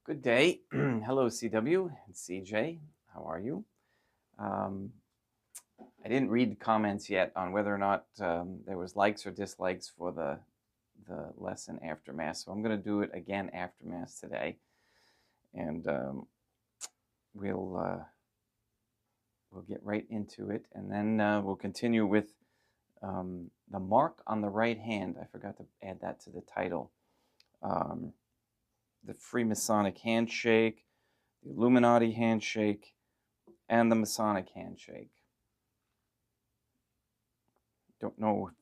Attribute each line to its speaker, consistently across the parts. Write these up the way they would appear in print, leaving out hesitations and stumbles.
Speaker 1: Good day. Hello, CW and CJ. How are you? I didn't read the comments yet on whether or not there was likes or dislikes for the lesson after Mass. So I'm going to do it again after Mass today. And we'll get right into it. And then we'll continue with the mark on the right hand. I forgot to add that to the title. The Freemasonic handshake, the Illuminati handshake, and the Masonic handshake. Don't know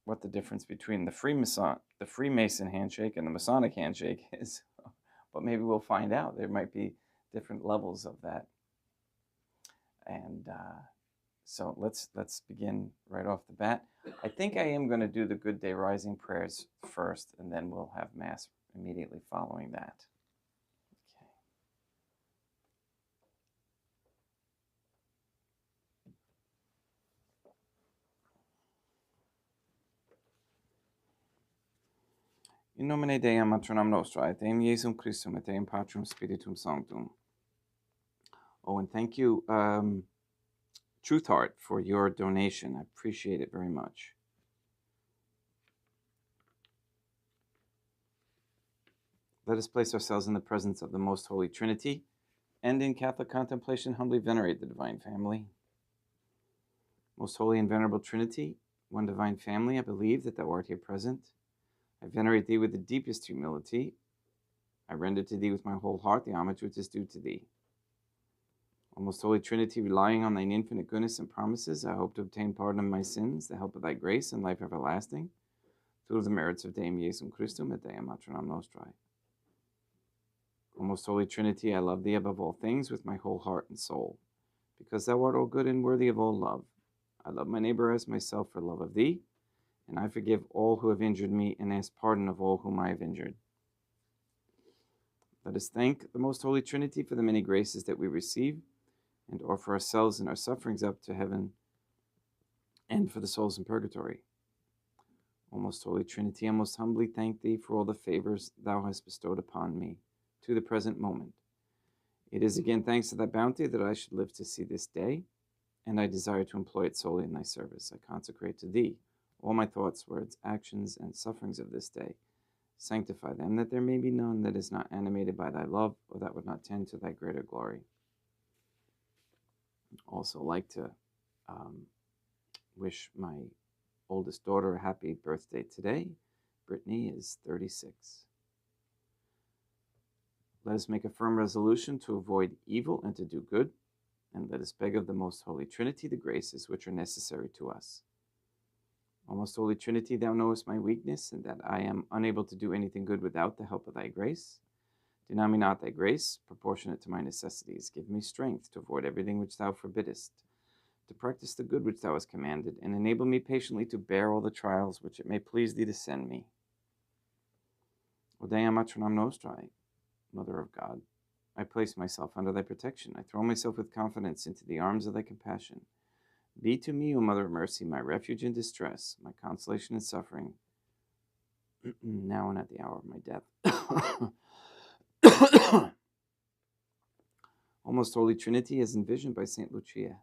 Speaker 1: what the difference between the Freemason handshake and the Masonic handshake is, but maybe we'll find out. There might be different levels of that. And so let's begin right off the bat. I think I am going to do the Good Day Rising prayers first, and then we'll have Mass immediately following that. Okay. In nomine Dei matronam nostra, et Deum Iesum Christum, et Deum Patrum Spiritum Sanctum. Oh, and thank you, Truth Heart, for your donation. I appreciate it very much. Let us place ourselves in the presence of the Most Holy Trinity, and in Catholic contemplation humbly venerate the Divine Family. Most Holy and Venerable Trinity, one Divine Family, I believe that thou art here present. I venerate thee with the deepest humility. I render to thee with my whole heart the homage which is due to thee. O Most Holy Trinity, relying on thine infinite goodness and promises, I hope to obtain pardon of my sins, the help of thy grace, and life everlasting, through the merits of Deum Iesum Christum et Deum Matronam Nostrae. O Most Holy Trinity, I love thee above all things with my whole heart and soul, because thou art all good and worthy of all love. I love my neighbor as myself for love of thee, and I forgive all who have injured me and ask pardon of all whom I have injured. Let us thank the Most Holy Trinity for the many graces that we receive, and offer ourselves and our sufferings up to heaven and for the souls in purgatory. O Most Holy Trinity, I most humbly thank thee for all the favors thou hast bestowed upon me to the present moment. It is again thanks to thy bounty that I should live to see this day, and I desire to employ it solely in thy service. I consecrate to thee all my thoughts, words, actions, and sufferings of this day. Sanctify them, that there may be none that is not animated by thy love, or that would not tend to thy greater glory. Also like to wish my oldest daughter a happy birthday today. Brittany is 36. Let us make a firm resolution to avoid evil and to do good, and let us beg of the Most Holy Trinity the graces which are necessary to us. O Most Holy Trinity, thou knowest my weakness, and that I am unable to do anything good without the help of thy grace. Deny me not thy grace, proportionate to my necessities. Give me strength to avoid everything which thou forbiddest, to practice the good which thou hast commanded, and enable me patiently to bear all the trials which it may please thee to send me. O Dea Matronam Nostrae, Mother of God, I place myself under thy protection. I throw myself with confidence into the arms of thy compassion. Be to me, O Mother of Mercy, my refuge in distress, my consolation in suffering, now and at the hour of my death. O Most Holy Trinity, as envisioned by St. Lucia,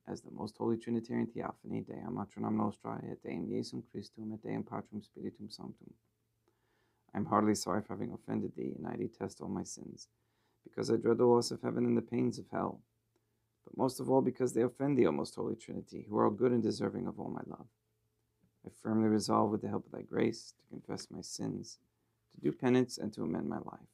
Speaker 1: as the Most Holy Trinitarian Theophany, Dea Matronam Nostrae, et Deum Iesum Christum, et Deum Patrum Spiritum Sanctum. I am heartily sorry for having offended thee, and I detest all my sins. because I dread the loss of heaven and the pains of hell, but most of all because they offend the O Most Holy Trinity, who are all good and deserving of all my love. I firmly resolve, with the help of thy grace, to confess my sins, to do penance, and to amend my life.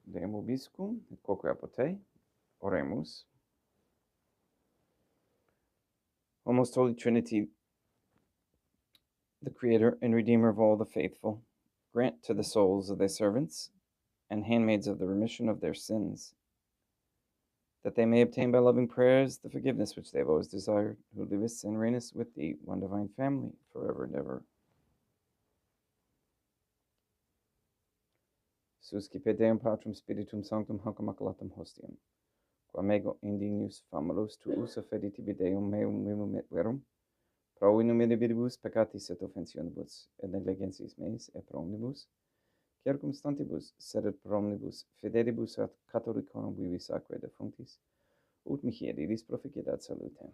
Speaker 1: Deum vobiscum, et quoque apote, oremus. O Most Holy Trinity, the Creator and Redeemer of all the faithful, grant to the souls of thy servants and handmaids of the remission of their sins, that they may obtain by loving prayers the forgiveness which they have always desired, who livest and reignest with thee, one divine family, forever and ever. Suscipe Deum Patrum Spiritum Sanctum hanc immaculatum hostium, quam ego indignus famulus tuus offedi tibi Deum meum et verum, pro innumerabilibus peccatis et offensionibus, et negligencies meis et pro omnibus, circumstantibus, sed et pro omnibus fidelibus ad Catholicorum vivis sacrae defunctis, ut mihi iris proficiat salutem.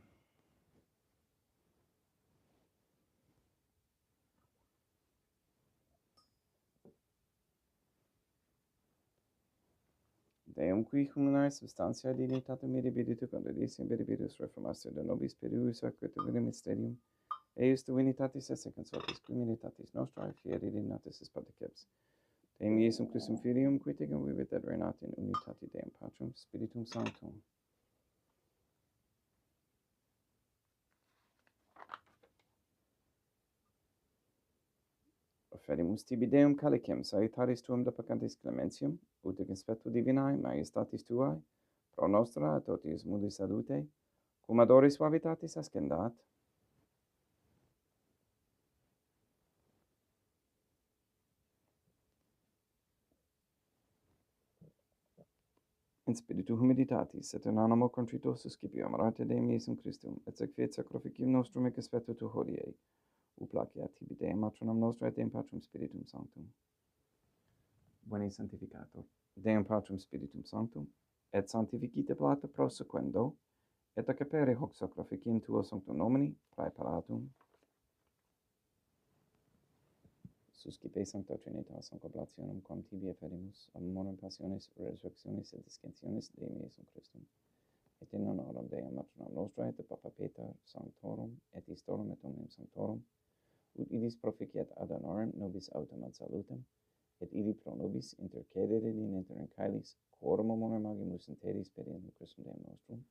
Speaker 1: Deum qui humanae substantia dignitatem mirabilitu condidissima mirabilis reformatio de nobis perius acquatum mysterium, eius divinitatis esse consortis criminitatis nostrae fieri dignatis is paticeps. Deum Iesum Christum Filium, qui tegum vivit et reinat in unitati Deum Patrum Spiritum Sanctum. Offerimus tibi Deum calicem salutaris tuum de peccantis clementium, ut in conspectu divinae majestatis tuae, pro nostra et totius mundi salute, cum adoris suavitatis ascendat, in spiritu humilitatis, et in animo contrito suscipio amarate Deum Iesum Christum, et sequiet sacrificium nostrum et conspectu tu hodie, uplaciat tibi Deum matronam nostra et Deum Patrum Spiritum Sanctum. Boni Sanctificator, Deum Patrum Spiritum Sanctum, et sanctificite plata prosequendo, et acapere hoc sacrificium tuo sanctum nomini praeparatum. Suscipe Sancta Trinitas oblationem quam tibi efferimus, amorem passionis, resurrectionis et discensionis Deum Iesum Christum, et in honoram Deum matronam nostra et Papa Peter Sanctorum et Istorum et Omnium Sanctorum, ut idis proficiat ad honorem nobis autem ad salutem, et idi pro nobis intercedere in inter caelis, quorum amorem agimus interis pediam Christum Deum nostrum.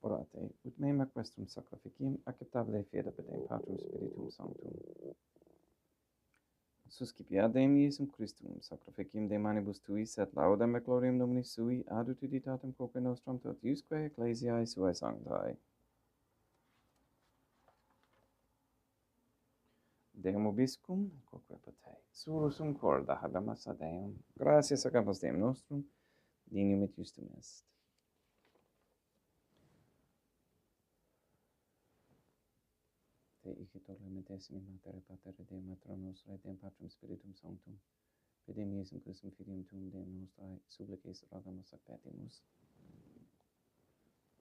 Speaker 1: Orate, ut meum aquestum sacrificium acceptabile fiat ab Deum Patrum Spiritum Sanctum. Suscipiat Deum Iesum Christum sacrificium de manibus tuis et laudem et gloriam nomini sui ad utilitatem quoque nostram totiusque ecclesiae suae sanctae. Deum obiscum, quoque pote, surusum corda habemus ad Deum, gratias agapos Deum nostrum, dignum et justum est. Te igitur limitessimi mater et pater et Deum matronam nostra et Deum Patrum Spiritum Sanctum, per Deum Iesum Christum Filium tuum Deum nostrae, supplices rogamus ac petimus,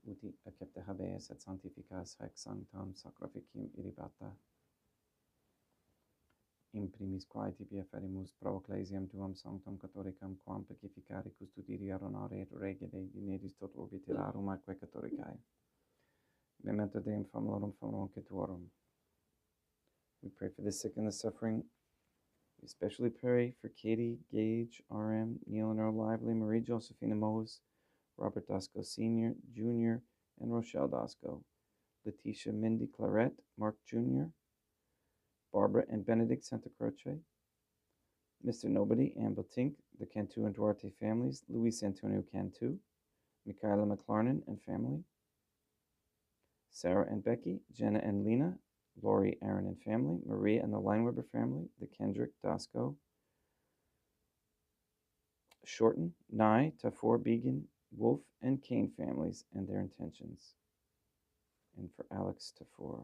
Speaker 1: uti accepte habeas et sanctificas haec sanctam sacrificium irribata, in primis quae tibi efferimus pro ecclesiam tuam sanctam catholicam, quam pacificare custodire honorare et regere dineris tot orbiterarum atque catholicae. Memento Deum famulorum tuorum. We pray for the sick and the suffering. We especially pray for Katie, Gage, RM, Neil and Earl Lively, Marie Josephina Mose, Robert Dasco Sr., Jr., and Rochelle Dasco, Letitia Mindy Claret, Mark Jr., Barbara and Benedict Santa Croce, Mr. Nobody, Amber Tink, the Cantu and Duarte families, Luis Antonio Cantu, Michaela McLarnon and family, Sarah and Becky, Jenna and Lena, Lori, Aaron and family, Maria and the Lineweber family, the Kendrick, Dasco, Shorten, Nye, Tafor, Began, Wolf, and Kane families and their intentions. And for Alex Tafor,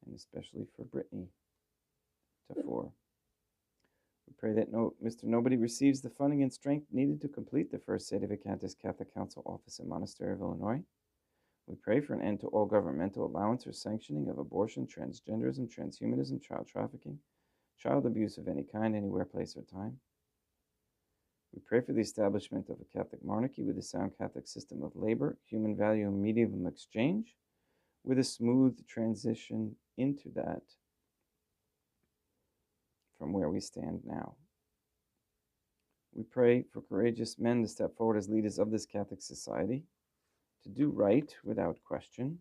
Speaker 1: and especially for Brittany Tafor. We pray that Mr. Nobody receives the funding and strength needed to complete the first Sede Vacantis Catholic Council office in Monastery of Illinois. We pray for an end to all governmental allowance or sanctioning of abortion, transgenderism, transhumanism, child trafficking, child abuse of any kind, anywhere, place, or time. We pray for the establishment of a Catholic monarchy with a sound Catholic system of labor, human value, and medium exchange, with a smooth transition into that from where we stand now. We pray for courageous men to step forward as leaders of this Catholic society, to do right without question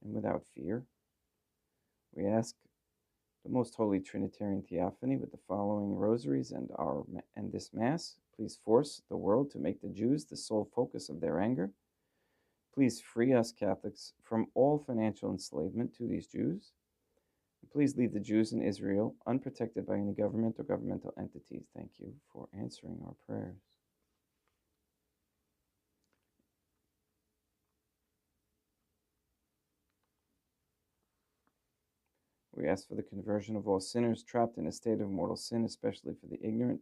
Speaker 1: and without fear. We ask the Most Holy Trinitarian Theophany with the following rosaries and this Mass. Please force the world to make the Jews the sole focus of their anger. Please free us Catholics from all financial enslavement to these Jews. And please leave the Jews in Israel unprotected by any government or governmental entities. Thank you for answering our prayers. We ask for the conversion of all sinners trapped in a state of mortal sin, especially for the ignorant,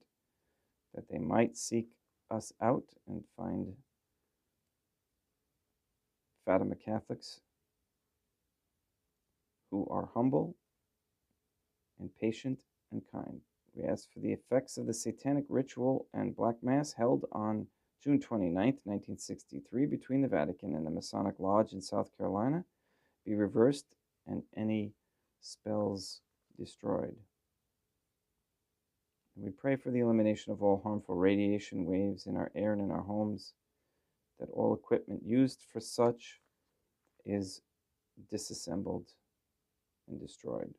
Speaker 1: that they might seek us out and find Fatima Catholics who are humble and patient and kind. We ask for the effects of the satanic ritual and Black Mass held on June 29, 1963, between the Vatican and the Masonic Lodge in South Carolina be reversed and any spells destroyed. And we pray for the elimination of all harmful radiation waves in our air and in our homes, that all equipment used for such is disassembled and destroyed.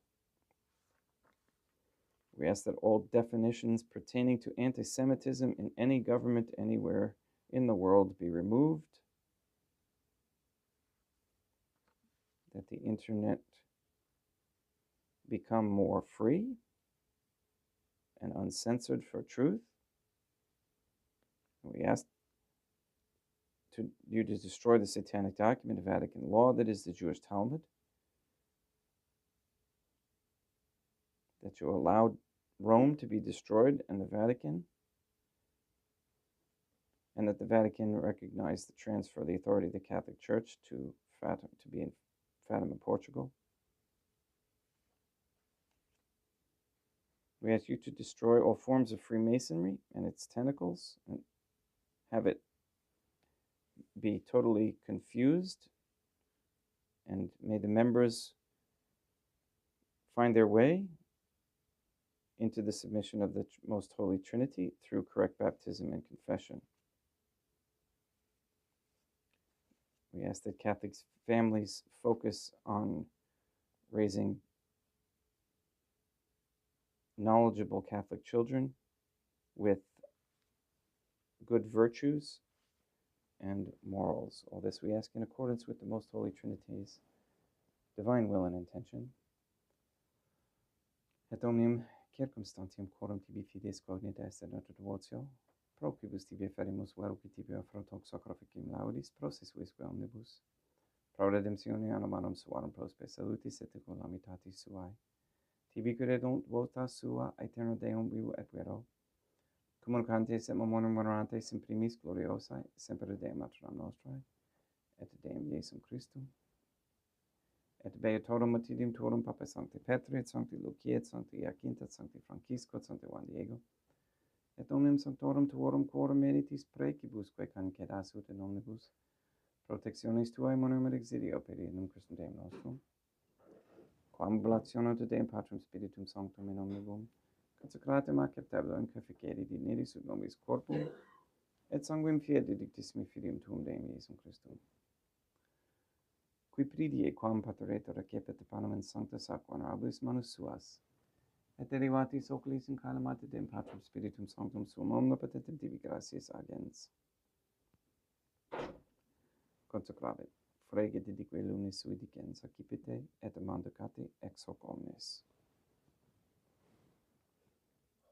Speaker 1: We ask that all definitions pertaining to anti-Semitism in any government anywhere in the world be removed, that the internet become more free and uncensored for truth. We ask you to destroy the satanic document of Vatican law that is the Jewish Talmud, that you allowed Rome to be destroyed and the Vatican, and that the Vatican recognize the transfer of the authority of the Catholic Church to be in Fatima, Portugal. We ask you to destroy all forms of Freemasonry and its tentacles and have it be totally confused, and may the members find their way into the submission of the Most Holy Trinity through correct baptism and confession. We ask that Catholic families focus on raising knowledgeable Catholic children with good virtues and morals. All this we ask in accordance with the Most Holy Trinity's divine will and intention. Et omnium circumstantium quorum tibi fides cognita est ad notre devotio, pro quibus tibi ferimus vero qui tibi afrotox sacraficum laudis, pro sisvisque omnibus, pro redemptione anomanum suarum prospe salutis et calamitatis suae, tibi credunt vota sua aeterno Deum vivo et vero, communicantes et memoriam venerantes in primis gloriosae, semper Deum maternam nostrae, et Deum Iesum Christum, et beatorum matidum tuorum Papa Sancti Petri, et Sancti Lucia, et Sancti Iacinta, et Sancti Francisco, et Sancti Juan Diego, et omnium sanctorum tuorum quorum meritis precibusque cancedasut in omnibus, protectionis tuae monum et exilio per inum Christum Deum nostrum, quam oblationem te Deum Patrum Spiritum Sanctum in omnibus, consecratem acceptabile in caficere dineris ut nobis corpum, et sanguinem fiat dedictissimi Filium tuum Deum Iesum Christum. qui pridie quam pateretur recepit panem in sancta sac honorabilis manus suas, et derivatis oculis in calamate dem Patrum Spiritum Sanctum suum omnipotentem tibi gratias agens. Consecravit, fregit dique lunis sui dicens accipite, et mandicate ex hoc omnes.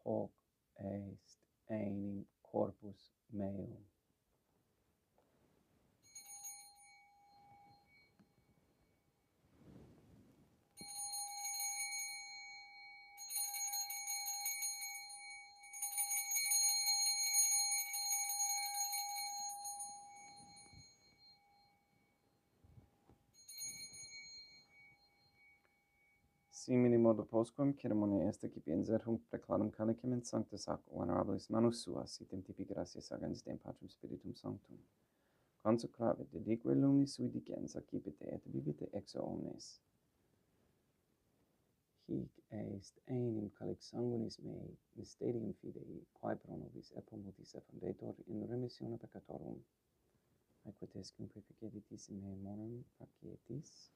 Speaker 1: Hoc est enim corpus meum. Simili modo postquam ceremonia est accipienser hunc preclarum calicem in sancta sac honorabilis manus suas, item tibi gratias agens dem Patrum Spiritum Sanctum. Consecravit dedique lunis sui dicens accipite et vivite ex omnes. Hic est enim calix sanguinis mei, mysterium fidei, quae pro nobis et pro multis effundetur in remissione peccatorum, aequates cum preficeditis in me morum facietis.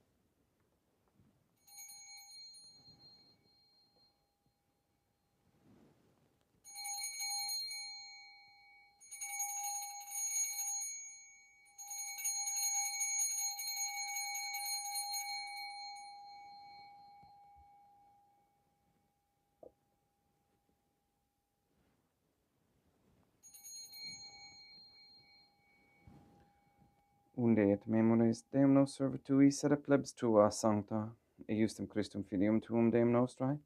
Speaker 1: Unde et memores Deum nos servitui sed plebs tua sancta, et justum Christum filium tuum Deum nostrae,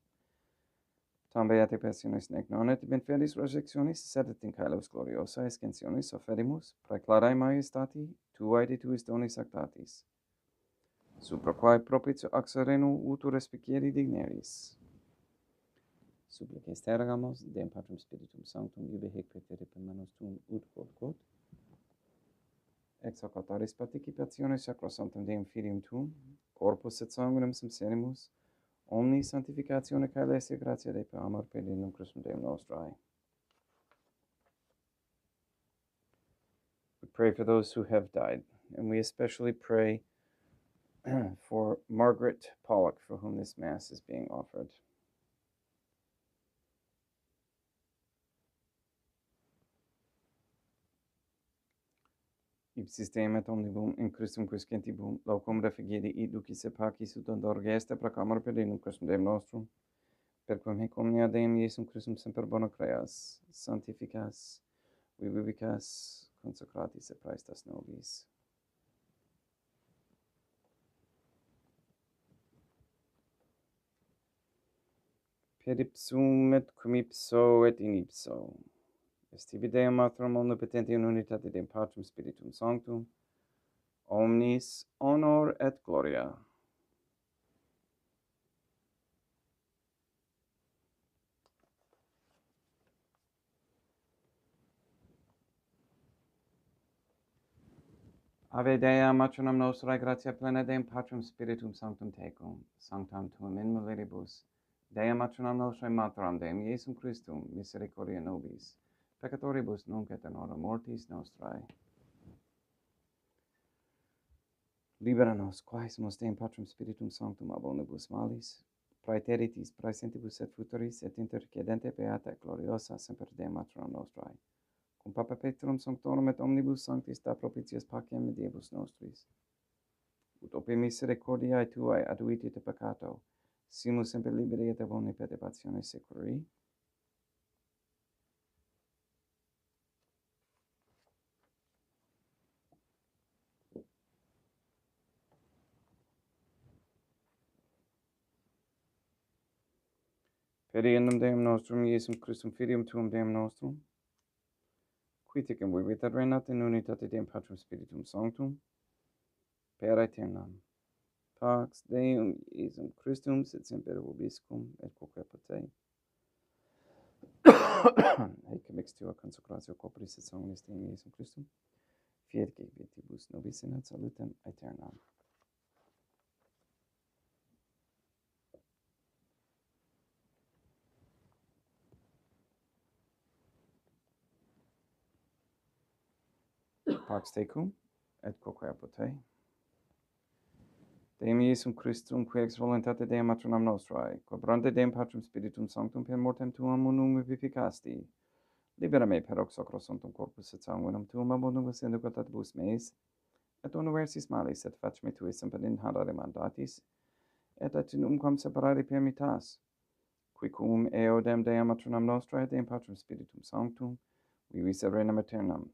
Speaker 1: tam beate passionis nec non et in fidis resurrectionis, sed et in caelos gloriosa escensionis offerimus, praeclarae majestati tuae de tuis donis actatis, supra quae propitio axarenu utur respicieri digneris. Supplices tergamos, Deum Patrum Spiritum Sanctum, ibe hic preferit per manus tuum ut quod, ex hoc altaris participationis sacrosanctum Deum Filium tuum, corpus et sanguinem sincerimus, omni sanctificatione cae laesia gratia Dei per amor per Deum Christum Deum nostrae. We pray for those who have died, and we especially pray for Margaret Pollock, for whom this Mass is being offered. Ipsis Deum et omnibus in Christum quiscentibus locum refugiedi et ducis et pacis ut ondor gesta proclamor per Deum Christum Deum nostrum, per quam hic omnia Deum Iesum Christum semper bona creas, sanctificas, vivicas, consecratis et praestas nobis. Per ipsum et cum ipso et in ipso. Est tibi Deum Matrum omnipotenti in unitate Deum Patrum Spiritum Sanctum, omnis honor et gloria. Ave Dea, Matronum nostrae, gratia plena Deum Patrum Spiritum Sanctum tecum, sanctam tuum in mulieribus, Dea Matronum nostrae Materam Deum Iesum Christum, misericordia nobis, peccatoribus nunc et in hora mortis nostrae. Libera nos, quaesimus Deum Patrum Spiritum Sanctum ab omnibus malis, praeteritis, praesentibus et futuris, et intercedente beata et gloriosa semper Deum Matronum nostrae. Cum Papa Petrum Sanctorum et omnibus sanctis da propitias pacem mediebus nostris. Ut ope misericordiae tuae aduiti te peccato, simus semper liberi et ab omni perturbatione securi. Per Deum Deum nostrum, Iesum Christum Filium tuum Deum nostrum, qui tecum vivit et reinat in unitate Deum Patrum Spiritum Sanctum, per aeternam. Pax Deum Iesum Christum sit semper vobiscum et quoque potei. Haec mixtua consecratio corporis et sanguinis Deum Iesum Christum, fiat gebitibus nobis in ad salutem aeternam. Pax tecum et quoque potei. Deum Iesum Christum, qui ex voluntate Deum matronam nostrae, quabrante Deum Patrum Spiritum Sanctum per mortem tuam unum vivificasti, libera me per hoc sacro sanctum corpus et sanguinum tuum abundum sindicatatibus meis, et universis malis, et fac me tui semper in hadare mandatis, et numquam separare permittas, qui cum eodem Deum matronam nostrae, Deum Patrum Spiritum Sanctum, vivi serenam aeternam.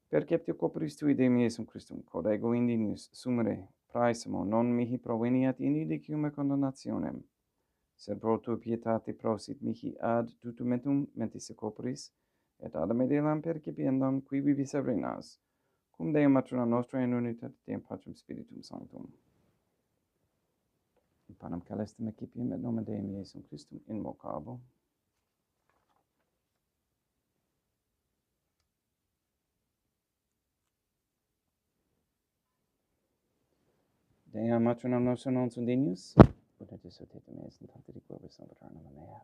Speaker 1: Perceptio corporis tui Deum Iesum Christum, quod ego indinius sumere praesimo non mihi proveniat in idicium condemnationem, sed pro tua pietate prosit mihi ad tutumentum mentis corporis, et ad medelam percipiendam qui vivi serenas, cum Deum matronam nostrae in unitate Deum Patrum Spiritum Sanctum. In panem calestem ecipium et nomen Deum Iesum Christum invocabo. Deum matronam nostram non sunt dignus, ut et esotetum eis in tante diquibus salvaternam mea.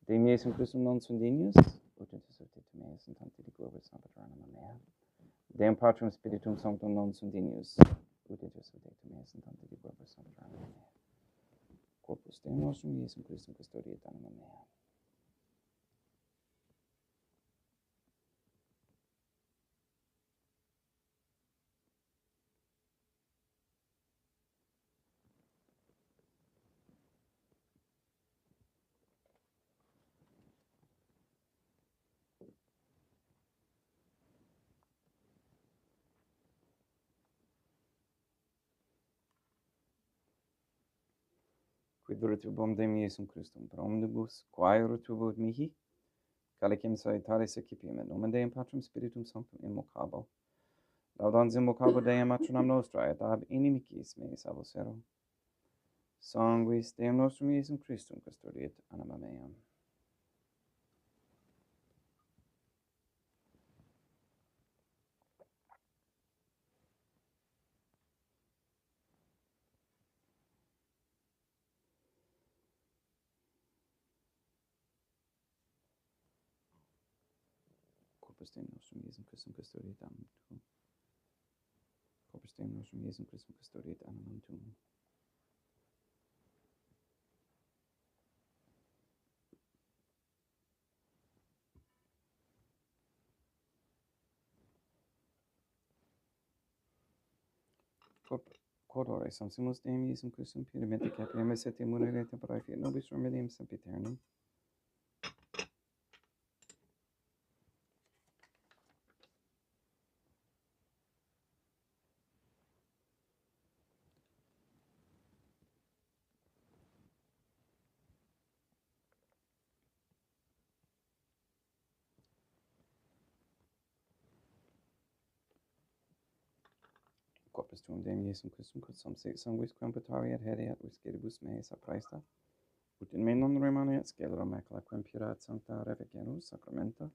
Speaker 1: Deum Iesum Christum non sunt dignus, ut et esotetum eis in tante diquibus salvaternam mea. Deum Patrum Spiritum Sanctum non sunt dignus, ut et esotetum eis in tante diquibus salvaternam mea. Corpus Deum nostrum Iesum Christum custodiet anima mea. Quid virtubum Deum Iesum Christum per omnibus, quae virtubus mihi, calicem salutaris ecipium et nomen Deum Patrum Spiritum Sanctum invocabo. Laudans invocabo Deum matronam nostrae, et ab inimicis meis abocero. Sanguis Deum nostrum Iesum Christum custodiet anima meam. Corpus Deum nostrum Iesum Christum custodiet animam tuum. Corpus Deum nostrum Iesum Christum custodiet animam tuum. Quod ore sansimus Deum Iesum Christum puramente capiamus et immunere tempore fiat nobis remedium sempiternum. Corpus tuum Deum Iesum Christum quod sanguis quam putariat haereat visceribus meis apraesta, ut in me non remaneat scelerum macula quam pura et sancta reficenus sacramenta.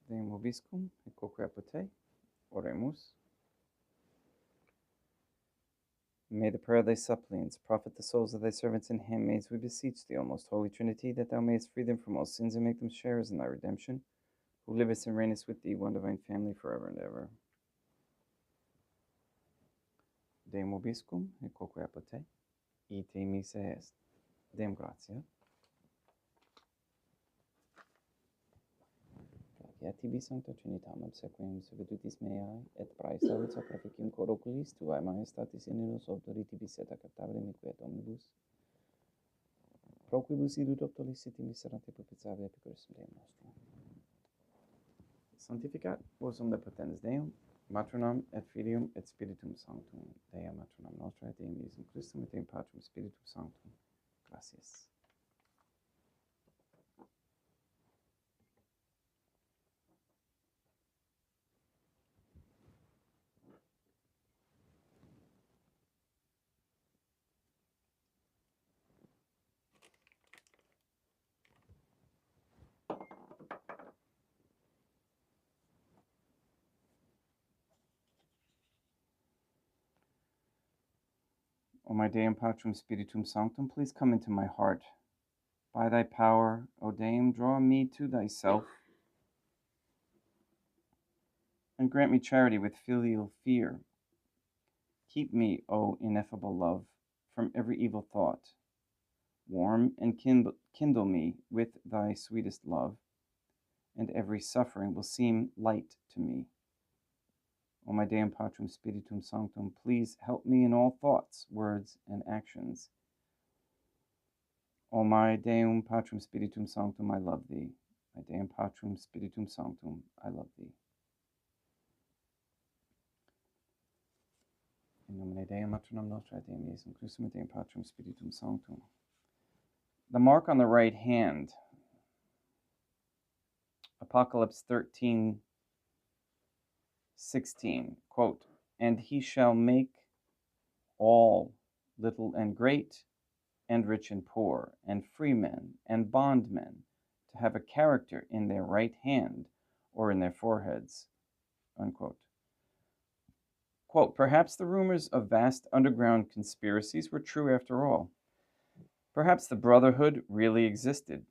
Speaker 1: Deum vobiscum, et quoque apud. Oremus. May the prayer of thy suppliants profit the souls of thy servants and handmaids, we beseech thee, O most holy Trinity, that thou mayest free them from all sins and make them sharers in thy redemption, who livest and reignest with thee, one divine family, forever and ever. Deum vobiscum, et quoque apud. Ite missa est. Deum gratia. Gratia tibi, Sancta Trinitam, obsequium servitutis meae, et praestavit sacrificium cor oculis tuae majestatis in nos auctoritibus et acceptabile miquet omnibus, pro quibus idut doctoliciti miserante propitiabile epicuris Deum nostrum. Sanctificat vos omnipotens Deum, Matronam et Filium et Spiritum Sanctum, Dea Matronam Nostra et Deum Iesum Christum et Deum Patrum Spiritum Sanctum. Gracias. O my Deum Patrum Spiritum Sanctum, please come into my heart. By thy power, O Deum, draw me to thyself, and grant me charity with filial fear. Keep me, O ineffable love, from every evil thought. Warm and kindle me with thy sweetest love, and every suffering will seem light to me. O my Deum Patrum Spiritum Sanctum, please help me in all thoughts, words, and actions. O my Deum Patrum Spiritum Sanctum, I love thee. My Deum Patrum Spiritum Sanctum, I love thee. In nomine Deum Matronam Nostra et Deum Iesum Christum et Deum Patrum Spiritum Sanctum. The mark on the right hand, Apocalypse 13:16, quote, and he shall make all, little and great, and rich and poor, and freemen and bondmen, to have a character in their right hand or in their foreheads, unquote. Quote, perhaps the rumors of vast underground conspiracies were true after all. Perhaps the Brotherhood really existed.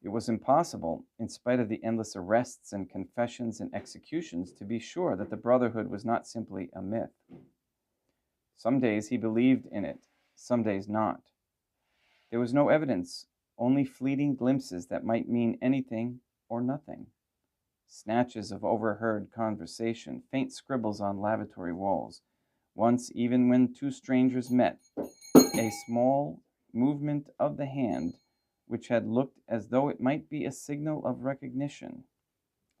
Speaker 1: It was impossible, in spite of the endless arrests and confessions and executions, to be sure that the Brotherhood was not simply a myth. Some days he believed in it, some days not. There was no evidence, only fleeting glimpses that might mean anything or nothing. Snatches of overheard conversation, faint scribbles on lavatory walls. Once, even when two strangers met, a small movement of the hand which had looked as though it might be a signal of recognition,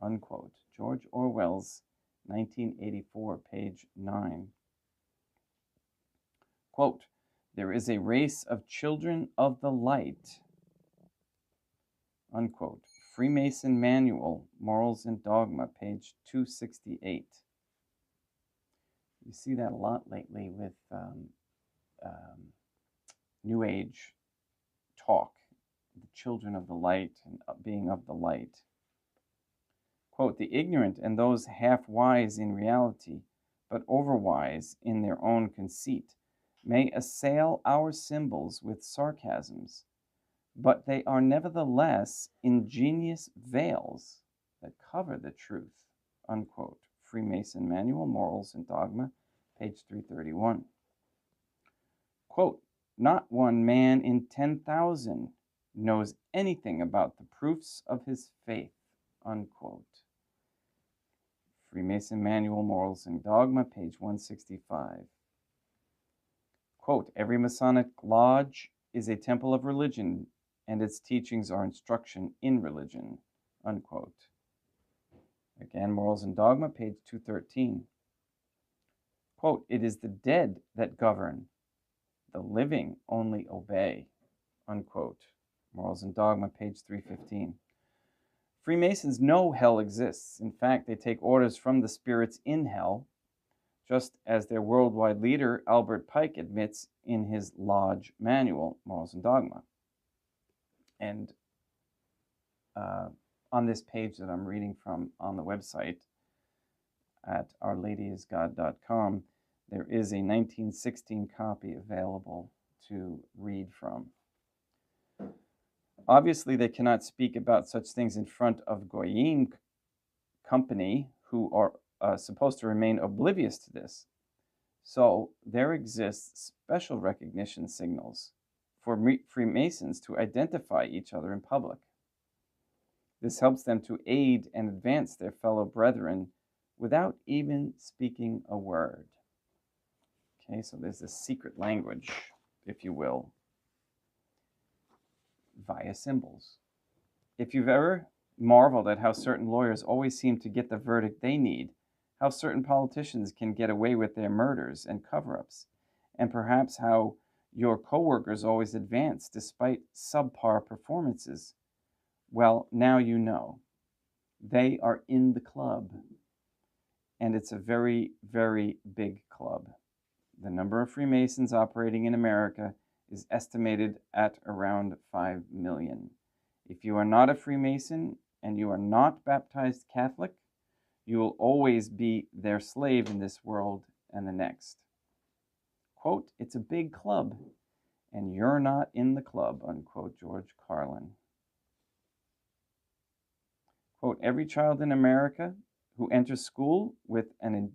Speaker 1: unquote. George Orwell's 1984, page 9. Quote, there is a race of children of the light, unquote. Freemason Manual, Morals and Dogma, page 268. You see that a lot lately with New Age talk, the children of the light and being of the light. Quote, the ignorant and those half wise in reality, but overwise in their own conceit, may assail our symbols with sarcasms, but they are nevertheless ingenious veils that cover the truth, unquote. Freemason Manual, Morals and Dogma, page 331. Quote, not one man in 10,000 knows anything about the proofs of his faith, unquote. Freemason Manual, Morals and Dogma, page 165. Quote, every Masonic lodge is a temple of religion, and its teachings are instruction in religion, unquote. Again, Morals and Dogma, page 213. Quote, it is the dead that govern, the living only obey, unquote. Morals and Dogma, page 315. Freemasons know hell exists. In fact, they take orders from the spirits in hell, just as their worldwide leader, Albert Pike, admits in his lodge manual, Morals and Dogma. And on this page that I'm reading from on the website at ourladyisgod.com, there is a 1916 copy available to read from. Obviously, they cannot speak about such things in front of Goyim company, who are supposed to remain oblivious to this. So there exists special recognition signals for Freemasons to identify each other in public. This helps them to aid and advance their fellow brethren without even speaking a word. Okay, so there's this secret language, if you will, via symbols. If you've ever marveled at how certain lawyers always seem to get the verdict they need, how certain politicians can get away with their murders and cover-ups, and perhaps how your coworkers always advance despite subpar performances, well, now you know. They are in the club, and it's a very, very big club. The number of Freemasons operating in America is estimated at around 5 million. If you are not a Freemason and you are not baptized Catholic, you will always be their slave in this world and the next. Quote, it's a big club, and you're not in the club, unquote, George Carlin. Quote, every child in America who enters school with an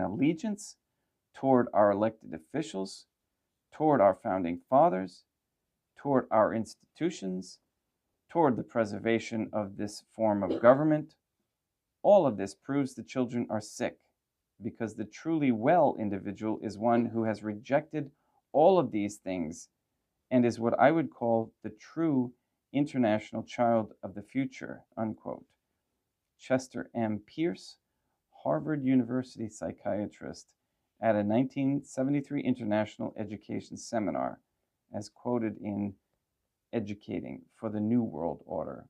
Speaker 1: allegiance toward our elected officials, toward our founding fathers, toward our institutions, toward the preservation of this form of government, all of this proves the children are sick, because the truly well individual is one who has rejected all of these things and is what I would call the true international child of the future, unquote. Chester M. Pierce, Harvard University psychiatrist, at a 1973 International Education Seminar, as quoted in Educating for the New World Order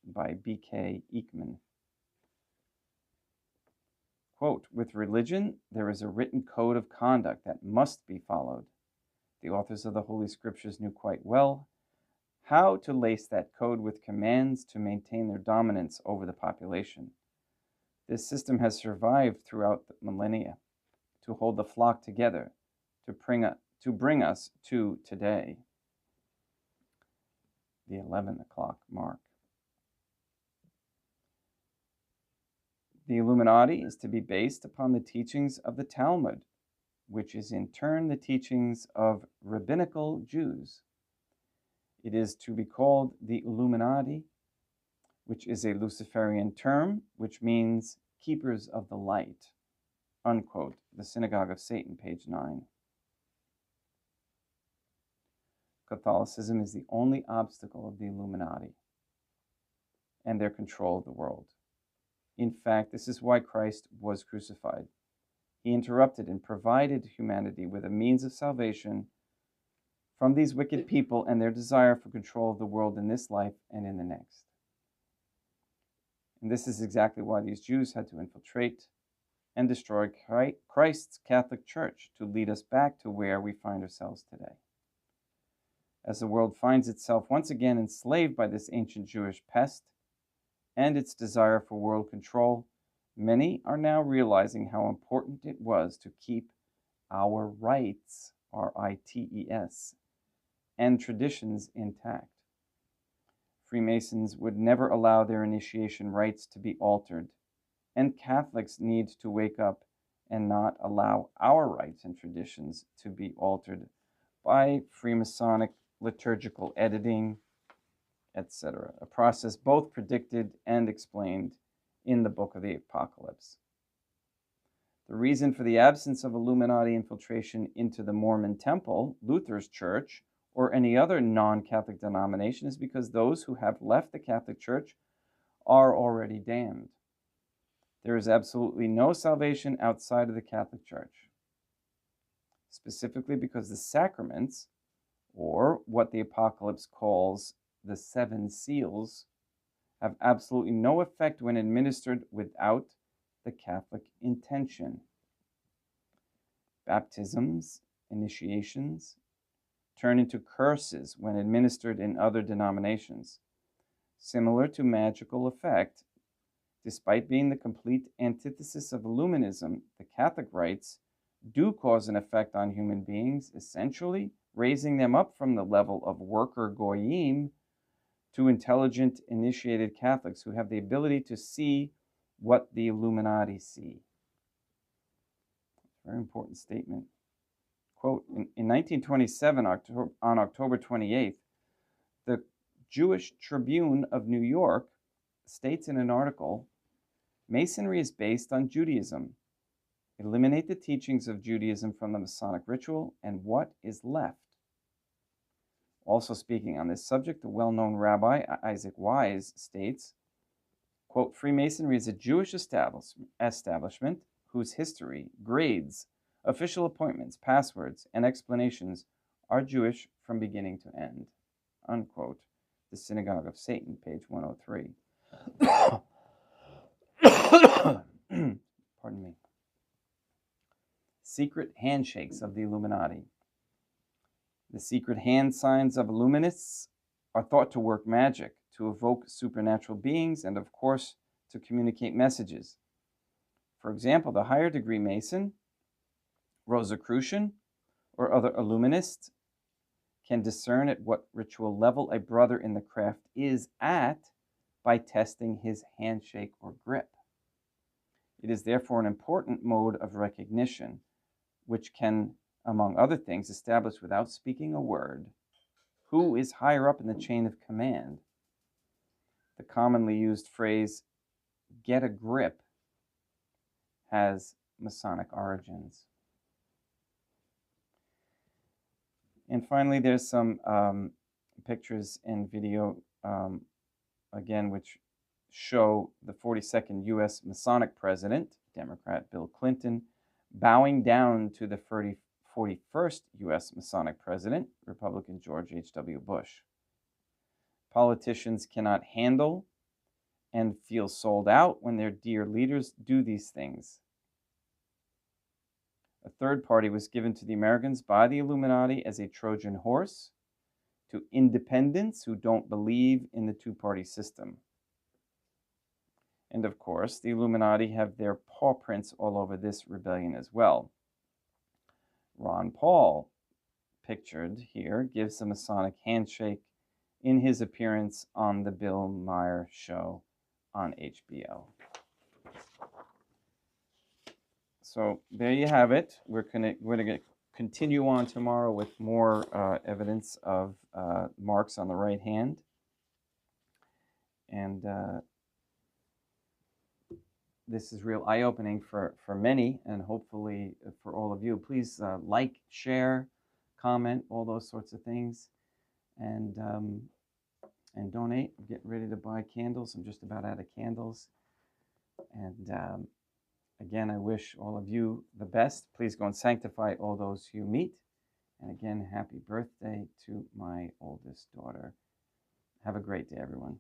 Speaker 1: by B.K. Eekman. Quote, with religion, there is a written code of conduct that must be followed. The authors of the Holy Scriptures knew quite well how to lace that code with commands to maintain their dominance over the population. This system has survived throughout the millennia to hold the flock together, to bring us to today, the 11 o'clock mark. The Illuminati is to be based upon the teachings of the Talmud, which is in turn the teachings of rabbinical Jews. It is to be called the Illuminati, which is a Luciferian term, which means keepers of the light, unquote, the Synagogue of Satan, page 9. Catholicism is the only obstacle of the Illuminati and their control of the world. In fact, this is why Christ was crucified. He interrupted and provided humanity with a means of salvation from these wicked people and their desire for control of the world in this life and in the next. And this is exactly why these Jews had to infiltrate and destroy Christ's Catholic Church to lead us back to where we find ourselves today. As the world finds itself once again enslaved by this ancient Jewish pest and its desire for world control, many are now realizing how important it was to keep our rights, R-I-T-E-S, and traditions intact. Freemasons would never allow their initiation rites to be altered, and Catholics need to wake up and not allow our rites and traditions to be altered by Freemasonic liturgical editing, etc., a process both predicted and explained in the Book of the Apocalypse. The reason for the absence of Illuminati infiltration into the Mormon Temple, Luther's Church, or any other non-Catholic denomination is because those who have left the Catholic Church are already damned. There is absolutely no salvation outside of the Catholic Church, specifically because the sacraments, or what the Apocalypse calls the 7 seals, have absolutely no effect when administered without the Catholic intention. Baptisms, initiations, turn into curses when administered in other denominations. similar to magical effect. Despite being the complete antithesis of Illuminism, the Catholic rites do cause an effect on human beings, essentially raising them up from the level of worker goyim to intelligent, initiated Catholics who have the ability to see what the Illuminati see. Very important statement. Quote, in 1927, on October 28th, the Jewish Tribune of New York states in an article, Masonry is based on Judaism. Eliminate the teachings of Judaism from the Masonic ritual, and what is left? Also speaking on this subject, the well-known Rabbi Isaac Wise states, quote, Freemasonry is a Jewish establishment whose history, grades, official appointments, passwords, and explanations are Jewish from beginning to end. Unquote. The Synagogue of Satan, page 103. Pardon me. Secret handshakes of the Illuminati. The secret hand signs of Illuminists are thought to work magic, to evoke supernatural beings, and of course, to communicate messages. For example, the higher degree Mason, Rosicrucian, or other Illuminist can discern at what ritual level a brother in the craft is at by testing his handshake or grip. It is therefore an important mode of recognition, which can, among other things, establish without speaking a word who is higher up in the chain of command. The commonly used phrase, get a grip, has Masonic origins. And finally, there's some pictures and video, again, which show the 42nd U.S. Masonic president, Democrat Bill Clinton, bowing down to the 41st U.S. Masonic president, Republican George H.W. Bush. Politicians cannot handle and feel sold out when their dear leaders do these things. A third party was given to the Americans by the Illuminati as a Trojan horse to independents who don't believe in the two-party system. And of course, the Illuminati have their paw prints all over this rebellion as well. Ron Paul, pictured here, gives a Masonic handshake in his appearance on the Bill Maher show on HBO. So there you have it. We're going to continue on tomorrow with more evidence of marks on the right hand. And this is real eye-opening for many, and hopefully for all of you. Please like, share, comment, all those sorts of things. And donate. I'm getting ready to buy candles. I'm just about out of candles. And again, I wish all of you the best. Please go and sanctify all those you meet. And again, happy birthday to my oldest daughter. Have a great day, everyone.